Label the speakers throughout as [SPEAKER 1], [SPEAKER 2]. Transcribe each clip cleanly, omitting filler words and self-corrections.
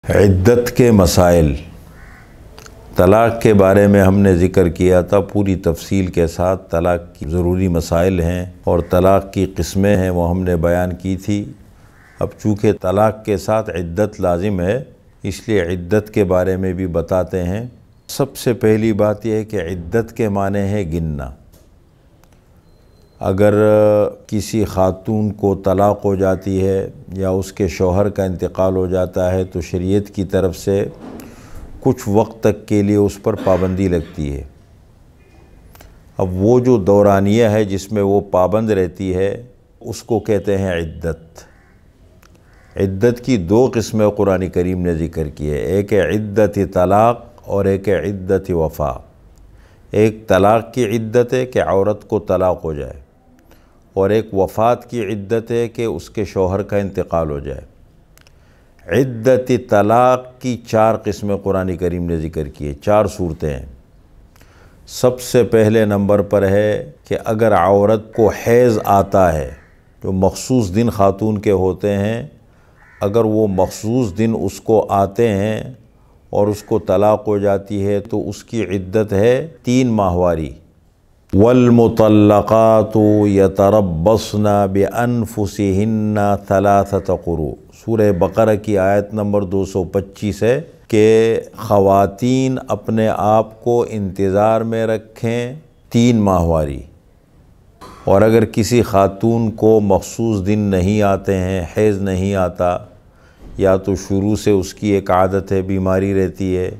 [SPEAKER 1] عدت کے مسائل، طلاق کے بارے میں ہم نے ذکر کیا تھا پوری تفصیل کے ساتھ۔ طلاق کی ضروری مسائل ہیں اور طلاق کی قسمیں ہیں، وہ ہم نے بیان کی تھی۔ اب چونکہ طلاق کے ساتھ عدت لازم ہے، اس لیے عدت کے بارے میں بھی بتاتے ہیں۔ سب سے پہلی بات یہ ہے کہ عدت کے معنی ہے گننا۔ اگر کسی خاتون کو طلاق ہو جاتی ہے یا اس کے شوہر کا انتقال ہو جاتا ہے تو شریعت کی طرف سے کچھ وقت تک کے لیے اس پر پابندی لگتی ہے۔ اب وہ جو دورانیہ ہے جس میں وہ پابند رہتی ہے اس کو کہتے ہیں عدت۔ عدت کی دو قسمیں قرآن کریم نے ذکر کی ہے، ایک ہے عدت طلاق اور ایک ہے عدت وفا۔ ایک طلاق کی عدت ہے کہ عورت کو طلاق ہو جائے، اور ایک وفات کی عدت ہے کہ اس کے شوہر کا انتقال ہو جائے۔ عدت طلاق کی چار قسمیں قرآن کریم نے ذکر کی ہے، چار صورتیں ہیں۔ سب سے پہلے نمبر پر ہے کہ اگر عورت کو حیض آتا ہے، جو مخصوص دن خاتون کے ہوتے ہیں، اگر وہ مخصوص دن اس کو آتے ہیں اور اس کو طلاق ہو جاتی ہے تو اس کی عدت ہے 3 ماہواری۔ وَالْمُطَلَّقَاتُ يَتَرَبَّصْنَ بِأَنفُسِهِنَّ 3 قُرُوء، سورہ بقرہ کی آیت نمبر 225 ہے کہ خواتین اپنے آپ کو انتظار میں رکھیں 3 ماہواری۔ اور اگر کسی خاتون کو مخصوص دن نہیں آتے ہیں، حیض نہیں آتا، یا تو شروع سے اس کی ایک عادت ہے، بیماری رہتی ہے،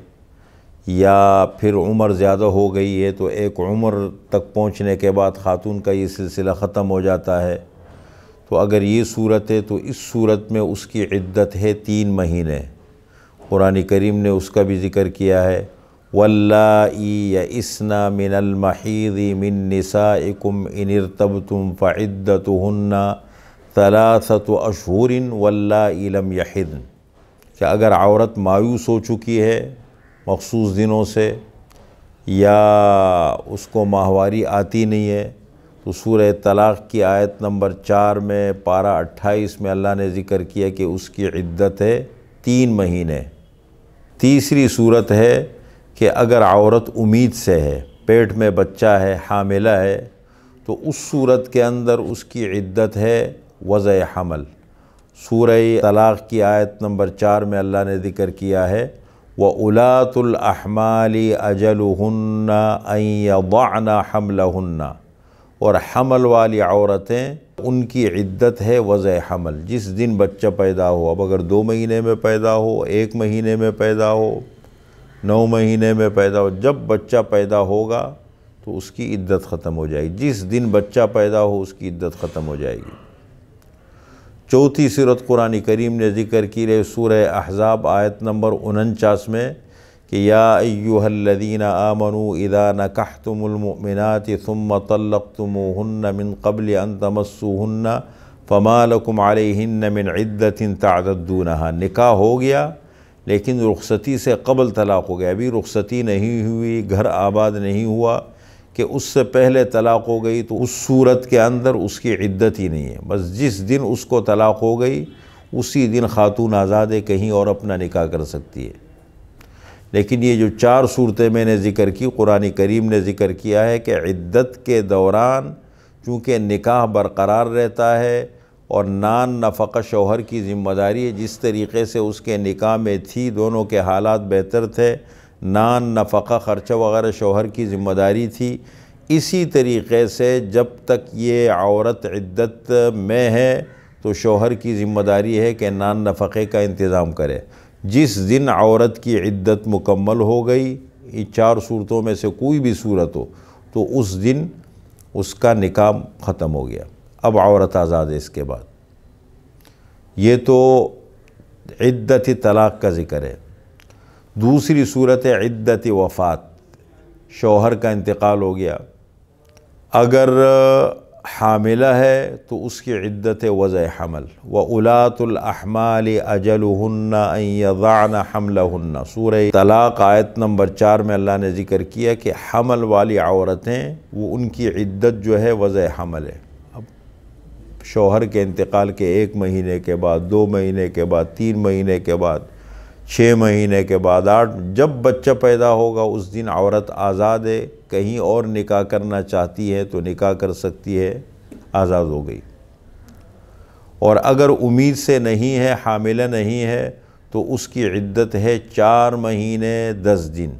[SPEAKER 1] یا پھر عمر زیادہ ہو گئی ہے تو ایک عمر تک پہنچنے کے بعد خاتون کا یہ سلسلہ ختم ہو جاتا ہے، تو اگر یہ صورت ہے تو اس صورت میں اس کی عدت ہے 3 مہینے۔ قرآن کریم نے اس کا بھی ذکر کیا ہے، وَاللَّائِي يَئِسْنَ مِنَ الْمَحِيضِ مِن نِّسَائِكُمْ إِنِ ارْتَبْتُمْ فَعِدَّتُهُنَّ 3 أشهر وَاللَّائِي لَمْ يَحِضْنَ، کہ اگر عورت مایوس ہو چکی ہے مخصوص دنوں سے یا اس کو ماہواری آتی نہیں ہے تو سورہ طلاق کی آیت نمبر 4 میں پارہ 28 میں اللہ نے ذکر کیا کہ اس کی عدت ہے 3 مہینے۔ تیسری صورت ہے کہ اگر عورت امید سے ہے، پیٹ میں بچہ ہے، حاملہ ہے، تو اس صورت کے اندر اس کی عدت ہے وضع حمل۔ سورہ طلاق کی آیت نمبر 4 میں اللہ نے ذکر کیا ہے وَأُولَاتُ الْأَحْمَالِ أَجَلُهُنَّ أَن يَضَعْنَ حَمْلَهُنَّ، اور حمل والی عورتیں ان کی عدت ہے وضع حمل، جس دن بچہ پیدا ہو۔ اب اگر 2 مہینے میں پیدا ہو، 1 مہینے میں پیدا ہو، 9 مہینے میں پیدا ہو، جب بچہ پیدا ہوگا تو اس کی عدت ختم ہو جائے گی، جس دن بچہ پیدا ہو اس کی عدت ختم ہو جائے گی۔ چوتھی صورت قرآن کریم نے ذکر کی ہے سورہ احزاب آیت نمبر 49 میں کہ یا ایہا الذین آمنوا اذا نکحتم المؤمنات ثم طلقتموہن من قبل ان تمسوہن فما لکم علیہن من عدت تعتدونہا، نکاح ہو گیا لیکن رخصتی سے قبل طلاق ہو گیا، ابھی رخصتی نہیں ہوئی، گھر آباد نہیں ہوا کہ اس سے پہلے طلاق ہو گئی، تو اس صورت کے اندر اس کی عدت ہی نہیں ہے، بس جس دن اس کو طلاق ہو گئی اسی دن خاتون آزاد ہے، کہیں اور اپنا نکاح کر سکتی ہے۔ لیکن یہ جو 4 صورتیں میں نے ذکر کی، قرآن کریم نے ذکر کیا ہے کہ عدت کے دوران چونکہ نکاح برقرار رہتا ہے اور نان نفقہ شوہر کی ذمہ داری ہے، جس طریقے سے اس کے نکاح میں تھی، دونوں کے حالات بہتر تھے، نان نفقہ خرچہ وغیرہ شوہر کی ذمہ داری تھی، اسی طریقے سے جب تک یہ عورت عدت میں ہے تو شوہر کی ذمہ داری ہے کہ نان نفقے کا انتظام کرے۔ جس دن عورت کی عدت مکمل ہو گئی، یہ 4 صورتوں میں سے کوئی بھی صورت ہو، تو اس دن اس کا نکاح ختم ہو گیا، اب عورت آزاد ہے اس کے بعد۔ یہ تو عدت طلاق کا ذکر ہے۔ دوسری صورت ہے عدت وفات، شوہر کا انتقال ہو گیا، اگر حاملہ ہے تو اس کی عدت وضع حمل۔ وَأُولَاتُ الْأَحْمَالِ أَجَلُهُنَّ أَن يَضَعْنَ حَمْلَهُنَّ، سورہ طلاق آیت نمبر 4 میں اللہ نے ذکر کیا کہ حمل والی عورتیں وہ ان کی عدت جو ہے وضع حمل ہے۔ اب شوہر کے انتقال کے 1 مہینے کے بعد، 2 مہینے کے بعد، 3 مہینے کے بعد 6 مہینے کے بعد 8، جب بچہ پیدا ہوگا اس دن عورت آزاد ہے، کہیں اور نکاح کرنا چاہتی ہے تو نکاح کر سکتی ہے، آزاد ہو گئی۔ اور اگر امید سے نہیں ہے، حاملہ نہیں ہے، تو اس کی عدت ہے 4 مہینے 10 دن۔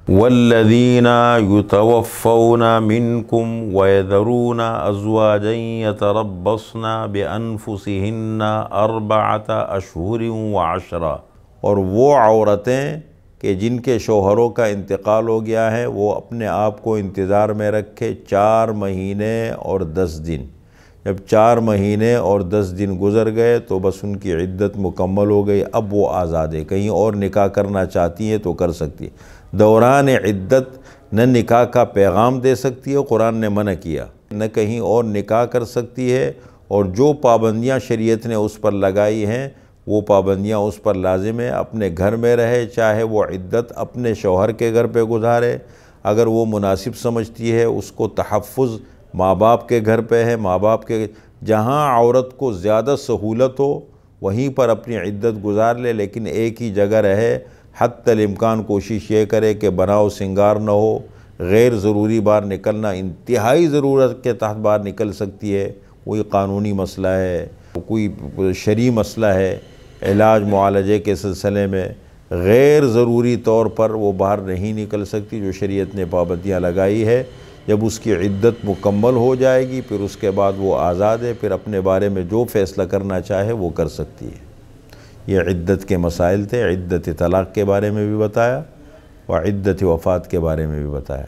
[SPEAKER 1] والذین یتوفون منکم ویذرون ازواجا یتربصن بانفسہن 4 اشہر و10۔ اور وہ عورتیں کہ جن کے شوہروں کا انتقال ہو گیا ہے، وہ اپنے آپ کو انتظار میں رکھے 4 مہینے اور 10 دن۔ جب 4 مہینے اور 10 دن گزر گئے تو بس ان کی عدت مکمل ہو گئی، اب وہ آزاد ہے، کہیں اور نکاح کرنا چاہتی ہیں تو کر سکتی ہے۔ دوران عدت نہ نکاح کا پیغام دے سکتی ہے، قرآن نے منع کیا، نہ کہیں اور نکاح کر سکتی ہے، اور جو پابندیاں شریعت نے اس پر لگائی ہیں وہ پابندیاں اس پر لازم ہے۔ اپنے گھر میں رہے، چاہے وہ عدت اپنے شوہر کے گھر پہ گزارے، اگر وہ مناسب سمجھتی ہے، اس کو تحفظ ماں باپ کے گھر پہ ہے، ماں باپ کے جہاں عورت کو زیادہ سہولت ہو وہیں پر اپنی عدت گزار لے، لیکن ایک ہی جگہ رہے۔ حتی الامکان کوشش یہ کرے کہ بناؤ سنگار نہ ہو، غیر ضروری باہر نکلنا، انتہائی ضرورت کے تحت باہر نکل سکتی ہے، کوئی قانونی مسئلہ ہے، کوئی شرعی مسئلہ ہے، علاج معالجے کے سلسلے میں غیر ضروری طور پر وہ باہر نہیں نکل سکتی، جو شریعت نے پابندیاں لگائی ہے۔ جب اس کی عدت مکمل ہو جائے گی پھر اس کے بعد وہ آزاد ہے، پھر اپنے بارے میں جو فیصلہ کرنا چاہے وہ کر سکتی ہے۔ یہ عدت کے مسائل تھے۔ عدت طلاق کے بارے میں بھی بتایا اور عدت وفات کے بارے میں بھی بتایا۔